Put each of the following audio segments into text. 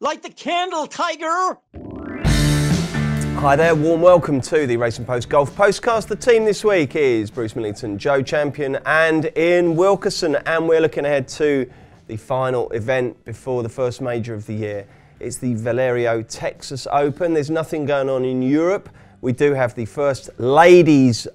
Light the candle, Tiger! Hi there, warm welcome to the Racing Post Golf Postcast. The team this week is Bruce Millington, Joe Champion and Ian Wilkerson, and we're looking ahead to the final event before the first major of the year. It's the Valero Texas Open. There's nothing going on in Europe. We do have the first ladies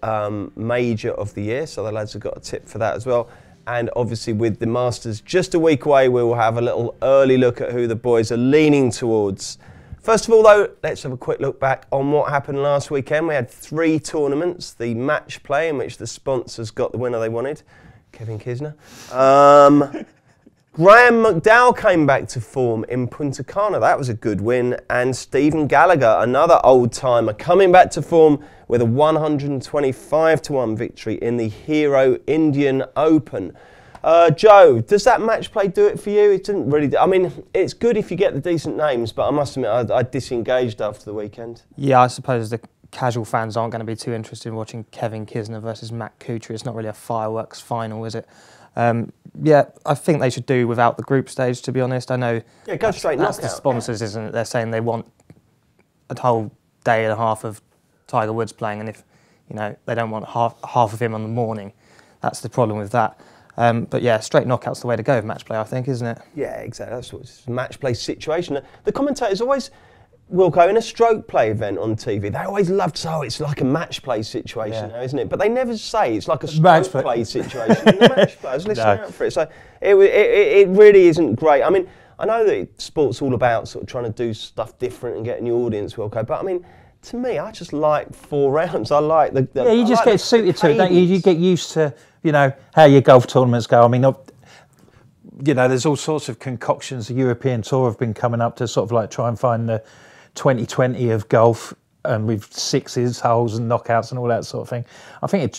major of the year, so the lads have got a tip for that as well. And obviously with the Masters just a week away, we will have a little early look at who the boys are leaning towards. First of all though, let's have a quick look back on what happened last weekend. We had 3 tournaments. The match play in which the sponsors got the winner they wanted, Kevin Kisner. Graham McDowell came back to form in Punta Cana. That was a good win. And Stephen Gallagher, another old-timer, coming back to form with a 125-1 victory in the Hero Indian Open. Joe, does that match play do it for you? It didn't really. I mean, it's good if you get the decent names, but I must admit, I disengaged after the weekend. Yeah, I suppose the casual fans aren't going to be too interested in watching Kevin Kisner versus Matt Kuchar. It's not really a fireworks final, is it? Yeah, I think they should do without the group stage, to be honest. I know. Yeah, go straight knockout. That's the sponsors, isn't it? They're saying they want a whole day and a half of Tiger Woods playing, and if they don't want half of him on the morning, that's the problem with that. But yeah, straight knockout's the way to go with match play, I think, isn't it? Yeah, exactly. That's what it's a match play situation. The commentators always, Wilco, in a stroke play event on TV, they always love to say, oh, it's like a match play situation now, isn't it? But they never say it's like a stroke play situation. In the match play. I was listening out for it. So it really isn't great. I mean, I know that sport's all about sort of trying to do stuff different and getting the audience, Wilco, but I mean, to me, I just like 4 rounds. I like the yeah, you just like get suited to it, don't you? You get used to, how your golf tournaments go. I mean, there's all sorts of concoctions. The European Tour have been coming up to sort of like try and find the 2020 of golf, with 6s, holes and knockouts and all that sort of thing. I think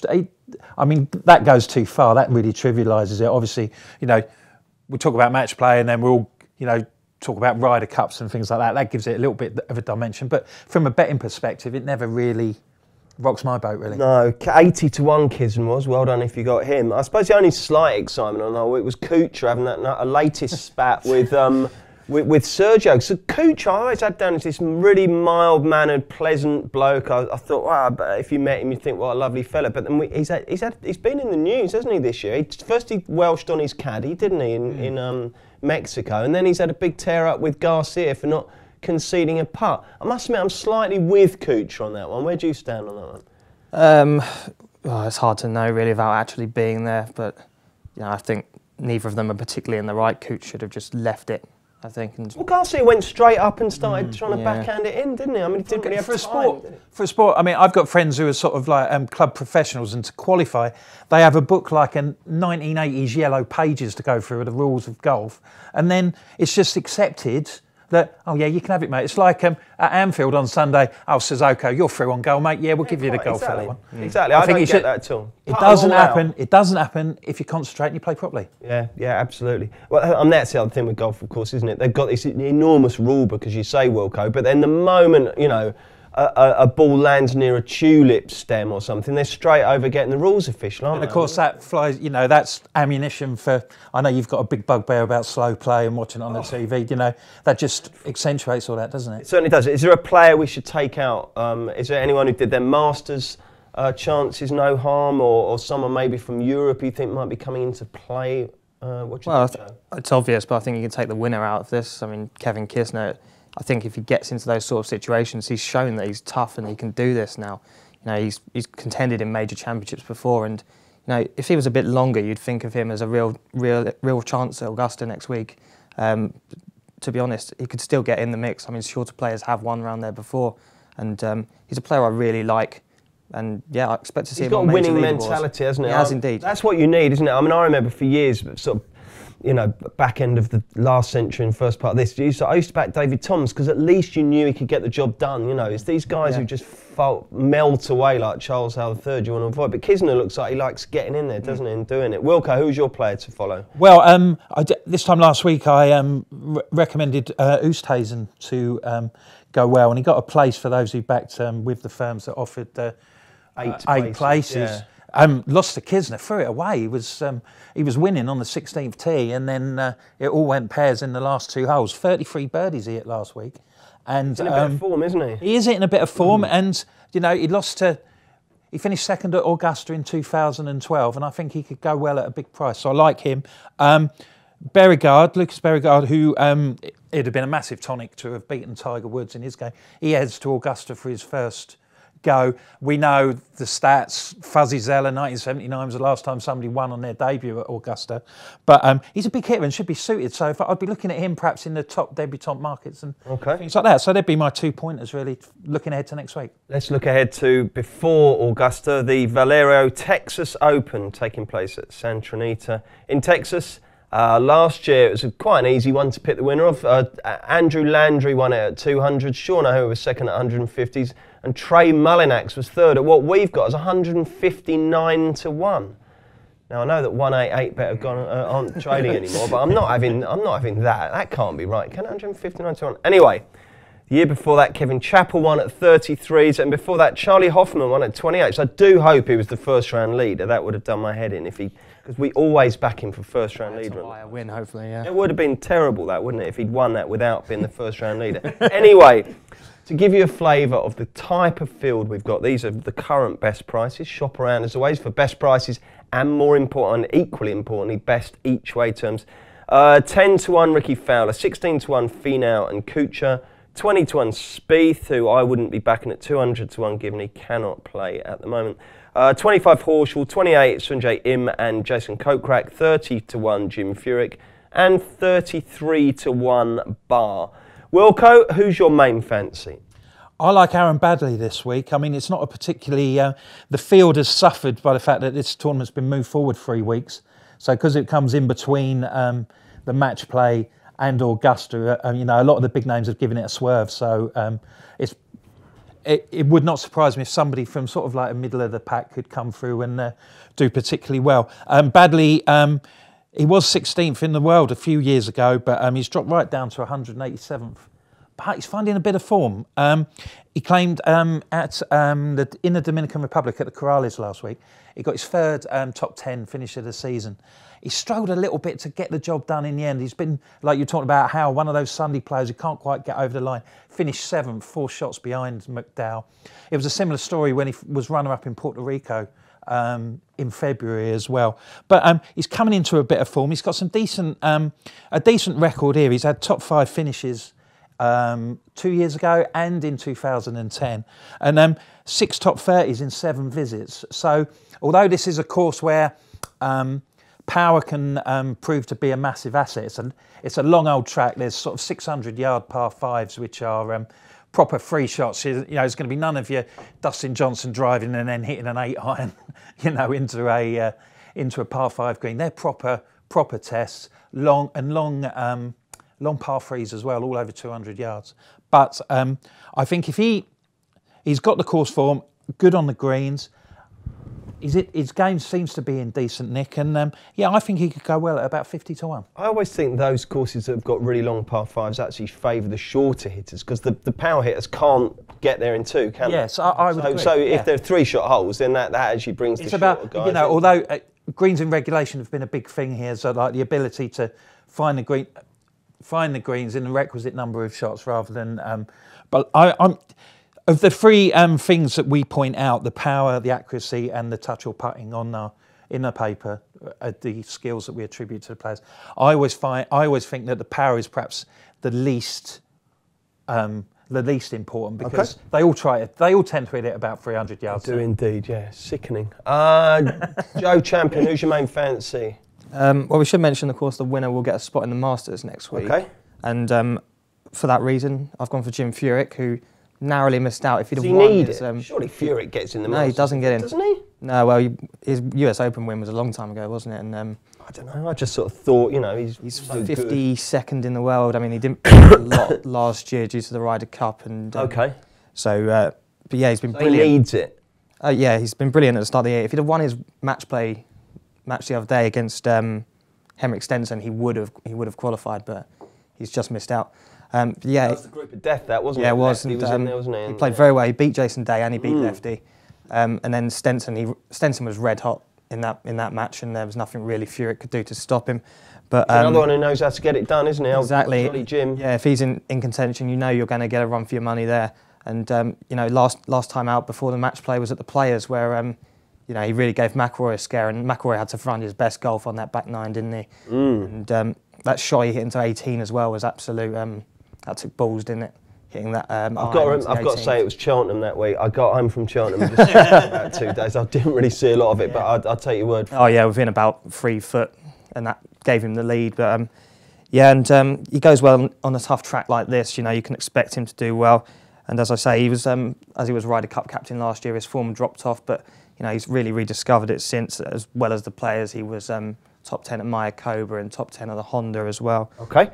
I mean, that goes too far. That really trivialises it. Obviously, we talk about match play and then we'll, talk about Ryder Cups and things like that. That gives it a little bit of a dimension. But from a betting perspective, it never really rocks my boat, really. No, 80-1 Kisner was. Well done if you got him. I suppose the only slight excitement on the whole, it was Kuchar having a latest spat with Sergio. So Kuchar, I always had down as this really mild-mannered, pleasant bloke. I thought, wow, but if you met him, you'd think, what a lovely fella. But then he's been in the news, hasn't he, this year? First he welshed on his caddy, didn't he, in Mexico, and then he's had a big tear-up with Garcia for not conceding a putt. I must admit, I'm slightly with Kuchar on that one. Where do you stand on that one? Well, it's hard to know, really, without actually being there. But I think neither of them are particularly in the right. Kuchar should have just left it, I think. Well, Garcia went straight up and started trying to backhand it in, didn't he? I mean, he didn't really have time. For a sport, I mean, I've got friends who are sort of like club professionals, and to qualify, they have a book like a 1980s yellow pages to go through with the rules of golf, and then it's just accepted that, oh yeah, you can have it, mate. It's like at Anfield on Sunday, oh, Sissoko, you're through on goal, mate. Yeah, we'll give you the goal for that one. Exactly, I don't get that at all. It doesn't happen. It doesn't happen if you concentrate and you play properly. Yeah, absolutely. Well, and that's the other thing with golf, of course, isn't it? They've got this enormous rule book, as you say, Wilco, but then the moment, a ball lands near a tulip stem or something, they're straight over getting the rules official, aren't they? And of course that flies, that's ammunition for, I know you've got a big bugbear about slow play and watching it on the TV, that just accentuates all that, doesn't it? It certainly does. Is there a player we should take out? Is there anyone who did their Masters chances no harm, or someone maybe from Europe you think might be coming into play? What do you think, Joe? It's obvious, but I think you can take the winner out of this. I mean, Kevin Kisner, I think if he gets into those sort of situations, he's shown that he's tough and he can do this now. He's contended in major championships before, and if he was a bit longer, you'd think of him as a real chance at Augusta next week. To be honest, he could still get in the mix. I mean, shorter players have won around there before, and he's a player I really like. And yeah, I expect to see him on major leaderboards. He's got a winning mentality, hasn't he? He has indeed. That's what you need, isn't it? I mean, I remember for years, sort of, back end of the last century and first part of this, I used to back David Toms because at least you knew he could get the job done. It's these guys who just melt away like Charles Howard III you want to avoid. But Kisner looks like he likes getting in there, doesn't he, and doing it. Wilco, who's your player to follow? Well, this time last week I recommended Oosthuizen to go well, and he got a place for those who backed with the firms that offered 8 places. Lost to Kisner, threw it away. He was winning on the 16th tee, and then it all went pairs in the last 2 holes. 33 birdies he hit last week. And He's in a bit of form, isn't he? He is in a bit of form, and he finished second at Augusta in 2012, and I think he could go well at a big price. So I like him. Lucas Beauregard, who it'd have been a massive tonic to have beaten Tiger Woods in his game. He heads to Augusta for his first go. We know the stats. Fuzzy Zeller, 1979 was the last time somebody won on their debut at Augusta. But he's a big hitter and should be suited. So I'd be looking at him perhaps in the top debutante markets and things like that. So they'd be my 2 pointers really, looking ahead to next week. Let's look ahead to before Augusta, the Valero Texas Open taking place at Santa Anita in Texas. Last year it was quite an easy one to pick the winner of. Andrew Landry won it at 200, Sean O'Haire was second at 150s, and Trey Mullinax was third at what we've got as 159 to 1. Now I know that 188 bet have gone aren't trading anymore, but I'm not having that. That can't be right. Can 159 to 1? Anyway, the year before that, Kevin Chappell won at 33s, and before that, Charlie Hoffman won at 28. So I do hope he was the first round leader. That would have done my head in because we always back him for first round leader. A win, hopefully, yeah. It would have been terrible, that, wouldn't it, if he'd won that without being the first round leader. Anyway, to give you a flavour of the type of field we've got, these are the current best prices. Shop around as always for best prices and more important, equally importantly, best each way terms. 10 to 1 Ricky Fowler, 16 to 1 Finau and Kuchar, 20 to 1 Spieth, who I wouldn't be backing at 200 to 1 given he cannot play at the moment. 25 Horschel, 28 Sungjae Im and Jason Kokrak, 30 to 1 Jim Furyk, and 33 to 1 Barr. Wilco, who's your main fancy? I like Aaron Baddeley this week. I mean, it's not a particularly... the field has suffered by the fact that this tournament's been moved forward 3 weeks. So because it comes in between the match play and Augusta, a lot of the big names have given it a swerve. So it would not surprise me if somebody from sort of like a middle of the pack could come through and do particularly well. Baddeley, he was 16th in the world a few years ago, but he's dropped right down to 187th. But he's finding a bit of form. He claimed in the Dominican Republic at the Corrales last week, he got his third top 10 finish of the season. He struggled a little bit to get the job done in the end. He's been, like you're talking about, how one of those Sunday players who can't quite get over the line, finished 7th, 4 shots behind McDowell. It was a similar story when he was runner-up in Puerto Rico in February as well. But he's coming into a bit of form. He's got some a decent record here. He's had top 5 finishes 2 years ago and in 2010, and 6 top 30s in 7 visits. So although this is a course where power can prove to be a massive asset, it's a long old track. There's sort of 600-yard par 5s which are proper free shots. There's going to be none of your Dustin Johnson driving and then hitting an 8-iron, into a par 5 green. They're proper tests, long par 3s as well, all over 200 yards. But I think if he's got the course form, good on the greens, his game seems to be in decent nick, and I think he could go well at about 50 to 1. I always think those courses that have got really long par 5s actually favour the shorter hitters, because the power hitters can't get there in 2, can they? Yes, I would agree. So if they're 3-shot holes, then that actually brings the shorter guys. Although greens in regulation have been a big thing here, so like the ability to find the greens in the requisite number of shots rather than. But I'm of the 3 things that we point out: the power, the accuracy, and the touch or putting in the paper, the skills that we attribute to the players. I always think that the power is perhaps the least important, because they all tend to hit it about 300 yards. They do indeed, yeah. Sickening. Joe Champion, who's your main fancy? Well, we should mention, of course, the winner will get a spot in the Masters next week. Okay. And for that reason, I've gone for Jim Furyk, who narrowly missed out. If he'd have won his, surely Furyk gets in the Masters. No, he doesn't get in. Doesn't he? No, well, his US Open win was a long time ago, wasn't it? And I don't know. I just sort of thought, he's so 52nd in the world. I mean, he didn't play a lot last year due to the Ryder Cup, and So, but yeah, he's been brilliant. He needs it. Yeah, he's been brilliant at the start of the year. If he'd have won his match the other day against Henrik Stenson, he would have qualified, but he's just missed out. That was the group of death, that wasn't it? Yeah, it was. Lefty was in there, wasn't he? He played very well. He beat Jason Day and he beat Lefty. And then Stenson was red hot in that match, and there was nothing really Furyk could do to stop him. But another one who knows how to get it done, isn't he? Exactly. Jolly Jim. Yeah, if he's in contention, you know you're going to get a run for your money there. And last time out before the match play was at the Players, where he really gave McIlroy a scare, and McIlroy had to find his best golf on that back nine, didn't he? And that shot he hit into 18 as well was absolute. That took balls, didn't it? Hitting that. I've got to say it was Cheltenham that week. I got home from Cheltenham just about 2 days. I didn't really see a lot of it, but I'll take your word for it. Oh yeah, within about 3 foot, and that gave him the lead. But he goes well on a tough track like this. You can expect him to do well. And as I say, he was as he was Ryder Cup captain last year, his form dropped off, but he's really rediscovered it since, as well as the Players. He was top 10 at Mayakoba and top 10 at the Honda as well. Okay.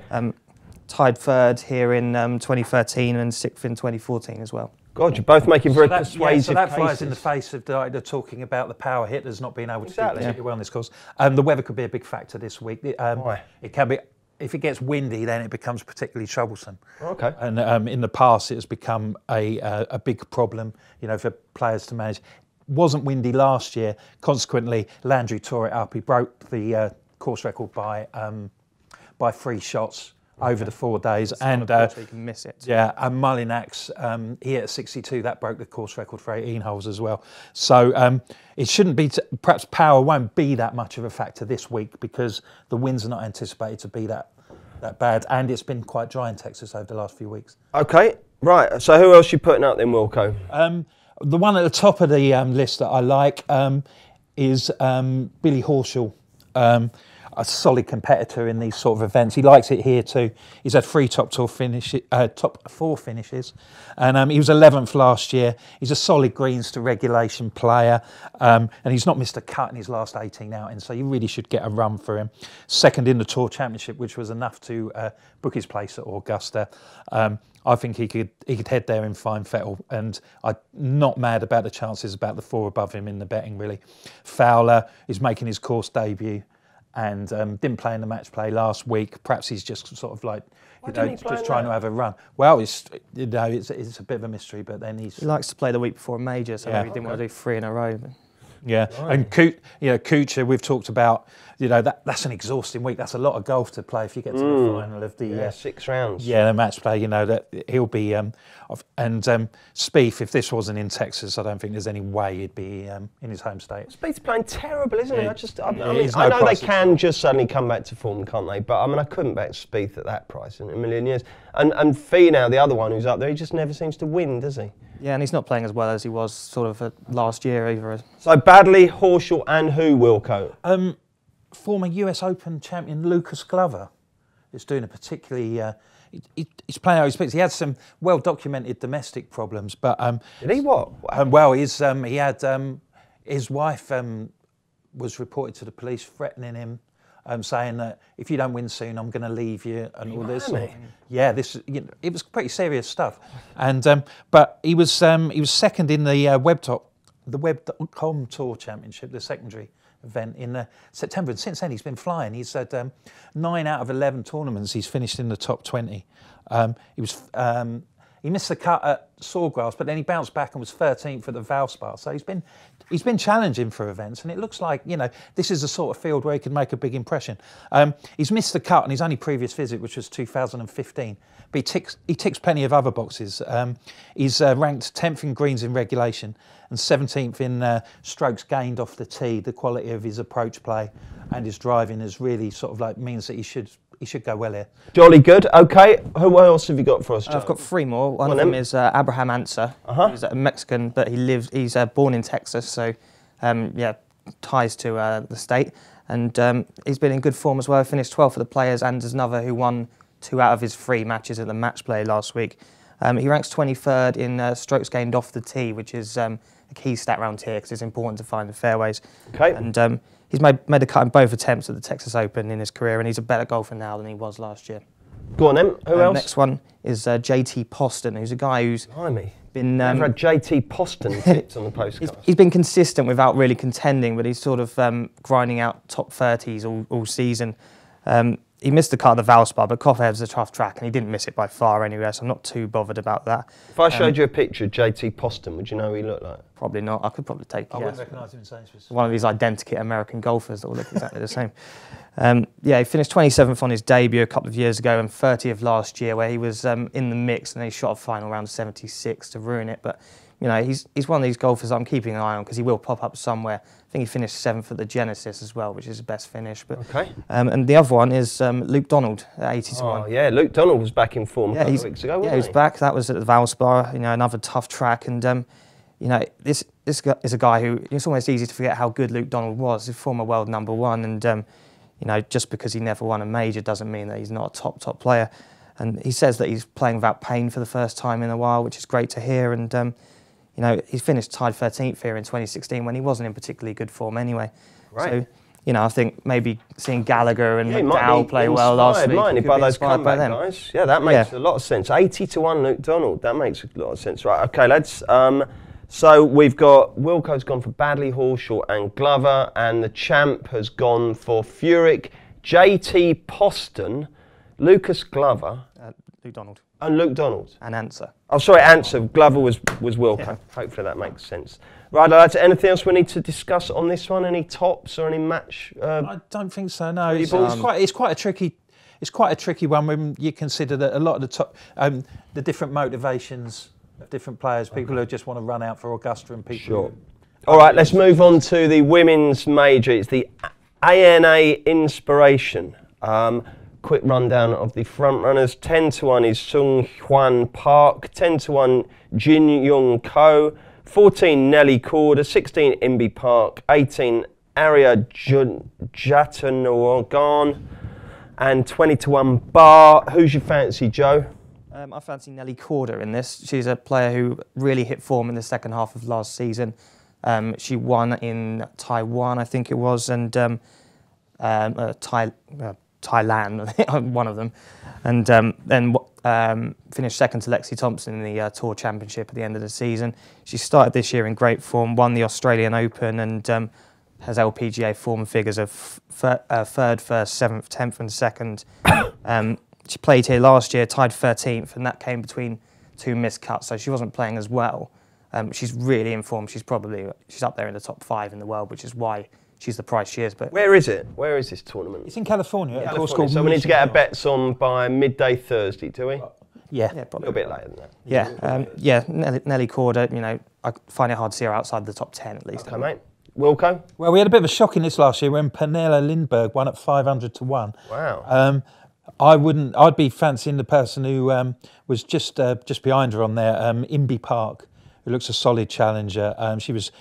Tied third here in 2013 and sixth in 2014 as well. God, you're both making very persuasive so that cases. flies in the face of they're talking about the power hitters not being able to do particularly well on this course. The weather could be a big factor this week. Why? It can be. If it gets windy, then it becomes particularly troublesome. Okay. And in the past, it has become a big problem, for players to manage. It wasn't windy last year. Consequently, Landry tore it up. He broke the course record by 3 shots over the 4 days. And so you can miss it. Yeah, and Mullinax, he hit a 62. That broke the course record for 18 holes as well. So it shouldn't be, perhaps power won't be that much of a factor this week because the winds are not anticipated to be that bad. And it's been quite dry in Texas over the last few weeks. Okay, right. So who else are you putting out then, Wilco? The one at the top of the list that I like is Billy Horschel. A solid competitor in these sort of events. He likes it here too. He's had 3 top 4 finishes, and he was 11th last year. He's a solid greens to regulation player, and he's not missed a cut in his last 18 outings, so you really should get a run for him. Second in the Tour Championship, which was enough to book his place at Augusta. I think he could head there and find Vettel, and I'm not mad about the chances about the 4 above him in the betting really. Fowler is making his course debut. And didn't play in the match play last week. Perhaps he's just sort of like, just trying to have a run. Well, it's a bit of a mystery, but then he likes to play the week before a major, so maybe he didn't want to do 3 in a row. Yeah, right. And Kuchar, we've talked about, that's an exhausting week. That's a lot of golf to play if you get to the final of the 6 rounds. Yeah, the match play. That he'll be Spieth. If this wasn't in Texas, I don't think there's any way he'd be in his home state. Spieth's playing terrible, isn't he? I know they can just suddenly come back to form, can't they? But I couldn't bet Spieth at that price in a million years. And Finau, the other one who's up there, he just never seems to win, does he? Yeah, and he's not playing as well as he was sort of last year either. So Badley, Horschel and who, Wilco? Former US Open champion Lucas Glover is doing a particularly... he's playing how he speaks. He had some well-documented domestic problems, but... Did he what? Well, he had... his wife was reported to the police threatening him, saying that if you don't win soon, I'm going to leave you and all this. Yeah, it was pretty serious stuff. And but he was second in the Web.com Tour Championship, the secondary event in September. And since then, he's been flying. He's had 9 out of 11 tournaments. He's finished in the top 20. He missed the cut at Sawgrass, but then he bounced back and was 13th at the Valspar. So he's been challenging for events, and it looks like this is the sort of field where he can make a big impression. He's missed the cut on his only previous visit, which was 2015, but he ticks plenty of other boxes. He's ranked 10th in greens in regulation and 17th in strokes gained off the tee. The quality of his approach play and his driving is really sort of like means that he should go well here. Jolly good. Okay, who else have you got for us, Joe? I've got 3 more. One of them is Abraham Ancer. He's a Mexican, but he's born in Texas, so ties to the state. And he's been in good form as well. He finished 12th for the Players, and there's another who won 2 out of his 3 matches at the match play last week. He ranks 23rd in strokes gained off the tee, which is a key stat round here because it's important to find the fairways. Okay. And he's made a cut in both attempts at the Texas Open in his career, and he's a better golfer now than he was last year. Go on then, who else? Next one is JT Poston, who's a guy who's been... I've had JT Poston tips on the Postcast. He's been consistent without really contending, but he's sort of grinding out top 30s all season. he missed the cut of the Valspar, but Copperhead's a tough track, and he didn't miss it by far anyway, so I'm not too bothered about that. If I showed you a picture of JT Poston, would you know who he looked like? Probably not. I could probably take a I guess. wouldn't recognise him in Sainsbury's. One of these identikit American golfers that all look exactly the same. Yeah, he finished 27th on his debut a couple of years ago and 30th last year, where he was in the mix, and then he shot a final round 76 to ruin it. But you know, he's one of these golfers I'm keeping an eye on because he will pop up somewhere. I think he finished 7th at the Genesis as well, which is his best finish. But okay. And the other one is Luke Donald at 80 to 1. Oh yeah, Luke Donald was back in form a couple of weeks ago, wasn't he was back. That was at the Valspar, you know, another tough track. And you know, this guy is a guy who, it's almost easy to forget how good Luke Donald was. He's former world #1, and you know, just because he never won a major doesn't mean that he's not a top player. And he says that he's playing without pain for the first time in a while, which is great to hear. And you know, he finished tied 13th here in 2016 when he wasn't in particularly good form anyway. Right. So, you know, I think maybe seeing Gallagher and McDowell play well last week. By those comeback guys. Yeah, that makes a lot of sense. 80 to 1 Luke Donald. That makes a lot of sense. Right, okay, lads. So we've got Wilco's gone for Badley, Horshaw and Glover, and the champ has gone for Furyk, JT Poston, Lucas Glover. Luke Donald. And Luke Donald. And Answer. Oh, sorry, Answer. Glover was Wilco. Yeah. Hopefully that makes sense. Right, lads, anything else we need to discuss on this one? Any tops or any match? I don't think so, no. It's quite a tricky one when you consider that a lot of the top, the different motivations of different players, people who just want to run out for Augusta and people. Sure. All right, let's move on to the women's major. It's the ANA Inspiration. Quick rundown of the front runners. 10 to 1 is Sung Hwan Park. 10 to 1 Jin Young Ko. 14 Nelly Corder. 16 Imbi Park. 18 Arya Jatanawagan. And 20 to 1 Bar. Who's your fancy, Joe? I fancy Nelly Corder in this. She's a player who really hit form in the second half of last season. She won in Taiwan, I think it was, and Thailand, one of them, and then finished second to Lexi Thompson in the Tour Championship at the end of the season. She started this year in great form, won the Australian Open, and has LPGA form figures of third, first, 7th, 10th and 2nd. She played here last year, tied 13th, and that came between 2 missed cuts, so she wasn't playing as well. She's really in form. She's up there in the top 5 in the world, which is why she's the price she is. But where is it? Where is this tournament? It's in California. Yeah, so we need to get our bets on by midday Thursday, do we? Yeah, probably a little bit later than that. Yeah, Nelly Corder. You know, I find it hard to see her outside the top 10 at least. Okay, mate. Wilco? Well, we had a bit of a shock in this last year when Pernilla Lindberg won at 500 to 1. Wow. I'd be fancying the person who was just behind her on there, Imbi Park, who looks a solid challenger. She was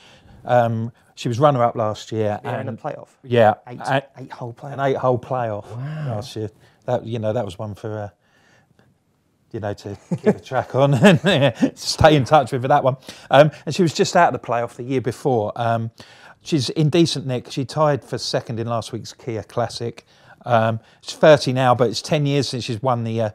runner-up last year. Yeah, in the playoff. Yeah, eight-hole playoff. An 8-hole playoff last year. That was one for to keep a track on and stay in touch with for that one. And she was just out of the playoff the year before. She's in decent nick. She tied for 2nd in last week's Kia Classic. She's 30 now, but it's 10 years since she won the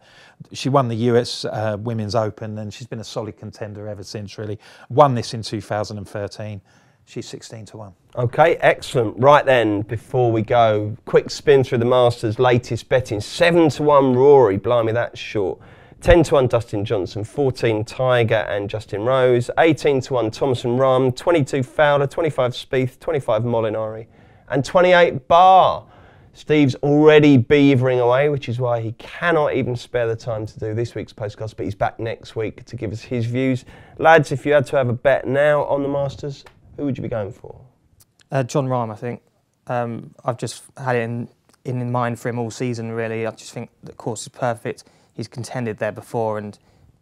US Women's Open, and she's been a solid contender ever since, really. Won this in 2013. She's 16 to 1. Okay, excellent. Right then, before we go, quick spin through the Masters' latest betting. 7 to 1 Rory, blimey, that's short. 10 to 1 Dustin Johnson, 14 Tiger and Justin Rose, 18 to 1 Thomas and Rahm, 22 Fowler, 25 Spieth, 25 Molinari, and 28 Barr. Steve's already beavering away, which is why he cannot even spare the time to do this week's podcast, but he's back next week to give us his views. Lads, if you had to have a bet now on the Masters, who would you be going for? John Rahm, I think. I've just had it in mind for him all season, really. I just think the course is perfect. He's contended there before, and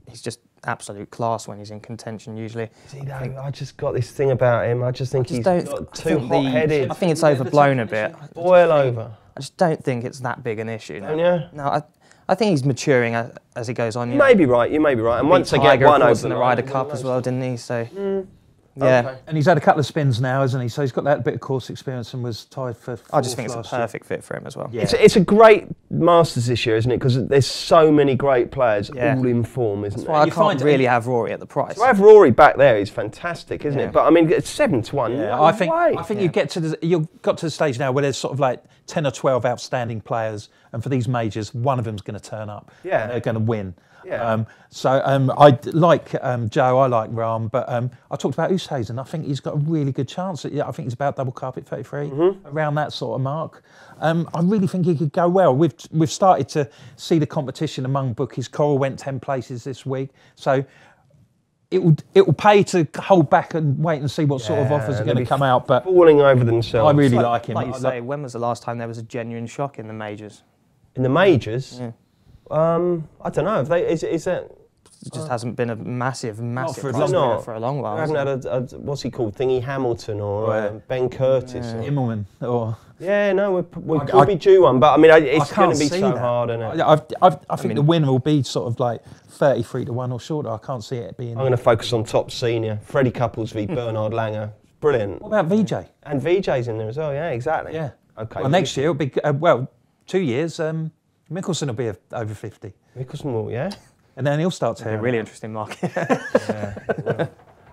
he's just absolute class when he's in contention usually. I just got this thing about him. I just think he's got too hot-headed. I think it's overblown a bit. Boil over. I just don't think it's that big an issue. Don't you? No, I think he's maturing as he goes on. You may be right. And once I get one over the Ryder Cup as well, didn't he? So Yeah. Okay. And he's had a couple of spins now, hasn't he? So he's got that bit of course experience and was tied for I just think fourth it's a last year. perfect fit for him as well. Yeah. It's a great Masters this year, isn't it? Because there's so many great players Yeah. all in form, isn't Well, I there? can't really have Rory at the price. To have Rory back there is fantastic, isn't Yeah. it? But I mean, it's 7-1. Yeah, No I think way. you've got to the stage now where there's sort of like 10 or 12 outstanding players, and for these majors, one of them's going to turn up. Yeah. And they're going to win. Yeah. I like Joe, I like Rahm, but I talked about Oosthuizen. I think he's got a really good chance. I think he's about double carpet 33, around that sort of mark. I really think he could go well. We've started to see the competition among bookies. Coral went 10 places this week, so it will pay to hold back and wait and see what sort of offers are going to come out. But falling over themselves. I really like him. Like you say, when was the last time there was a genuine shock in the majors? In the majors, Yeah. I don't know. Is that? It just hasn't been a massive for price a winner long- for a long while. I haven't has had it? what's he called? Thingy Hamilton or Ben Curtis. or- Immelman or. Yeah, no, we could be due one, but I mean, it's going to be so hard, isn't it? I think the winner will be sort of like 33-1 or shorter. I can't see it being. I'm going to focus on top senior. Freddie Couples v Bernard Langer. Brilliant. What about VJ? And VJ's in there as well, yeah, exactly. Yeah. Okay. Well, next year it'll be 2 years. Mickelson will be over 50, Mickelson will, yeah. and then he'll start A tearing. really interesting market.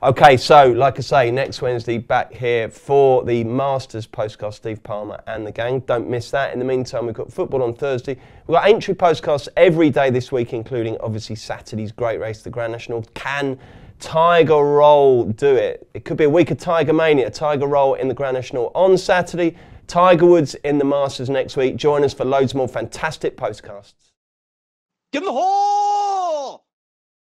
Okay, so like I say, next Wednesday back here for the Masters Postcast, Steve Palmer and the gang. Don't miss that. In the meantime, we've got football on Thursday. We've got entry postcasts every day this week, including obviously Saturday's great race, the Grand National. Can Tiger Roll do it? It could be a week of Tiger Mania. Tiger Roll in the Grand National on Saturday. Tiger Woods in the Masters next week. Join us for loads more fantastic postcasts. Give 'em the horn!